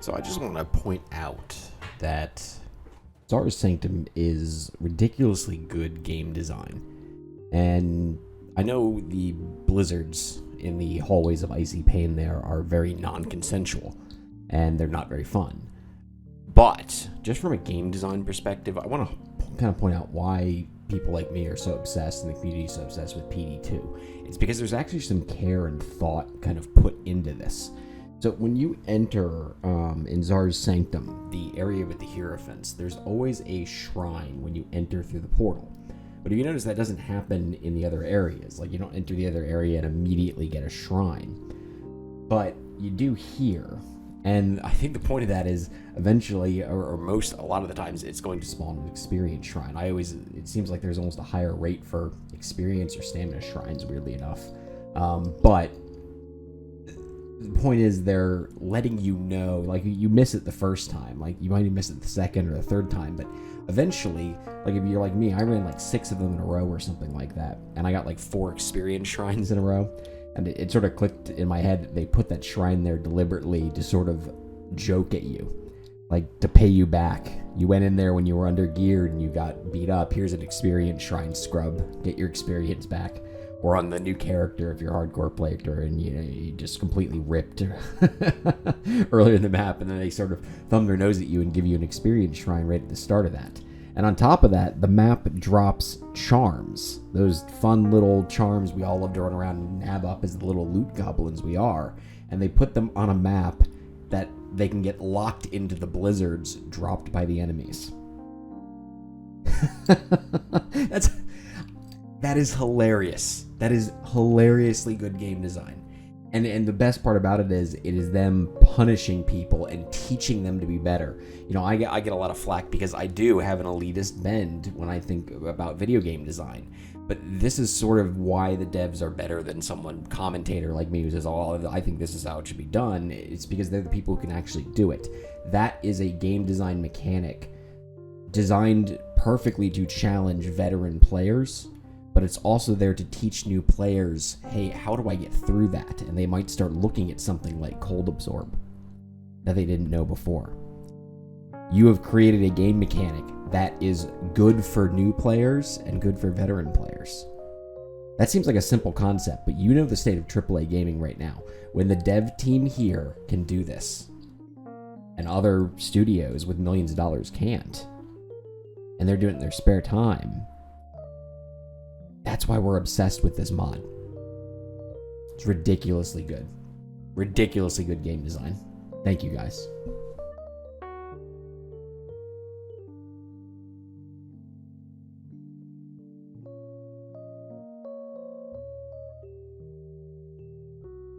So I just want to point out that Zhar's Sanctum is ridiculously good game design. And I know the blizzards in the hallways of Icy Pain there are very non-consensual, and they're not very fun. But just from a game design perspective, I want to kind of point out why people like me are so obsessed and the community is so obsessed with PD2. It's because there's actually some care and thought kind of put into this. So when you enter in Zhar's Sanctum, the area with the Hierophants, there's always a shrine when you enter through the portal. But if you notice, that doesn't happen in the other areas. Like, you don't enter the other area and immediately get a shrine. But you do here. And I think the point of that is eventually, a lot of the times, it's going to spawn an experience shrine. It seems like there's almost a higher rate for experience or stamina shrines, weirdly enough. But the point is, they're letting you know, like, you miss it the first time, like you might even miss it the second or the third time, but eventually, like, if you're like me, I ran like 6 of them in a row or something like that, and I got like 4 experience shrines in a row, and it sort of clicked in my head that they put that shrine there deliberately to sort of joke at you, like to pay you back. You went in there when you were under geared and you got beat up. Here's an experience shrine, scrub, get your experience back. Or on the new character if you're a hardcore player and you just completely ripped earlier in the map, and then they sort of thumb their nose at you and give you an experience shrine right at the start of that. And on top of that, the map drops charms. Those fun little charms we all love to run around and nab up as the little loot goblins we are. And they put them on a map that they can get locked into the blizzards dropped by the enemies. That is hilarious. That is hilariously good game design. And the best part about it is them punishing people and teaching them to be better. You know, I get a lot of flack because I do have an elitist bend when I think about video game design. But this is sort of why the devs are better than someone commentator like me who says, oh, I think this is how it should be done. It's because they're the people who can actually do it. That is a game design mechanic designed perfectly to challenge veteran players. But it's also there to teach new players, hey, how do I get through that? And they might start looking at something like Cold Absorb that they didn't know before. You have created a game mechanic that is good for new players and good for veteran players. That seems like a simple concept, but you know the state of AAA gaming right now. When the dev team here can do this, and other studios with millions of dollars can't, and they're doing it in their spare time, that's why we're obsessed with this mod. It's ridiculously good. Ridiculously good game design. Thank you, guys.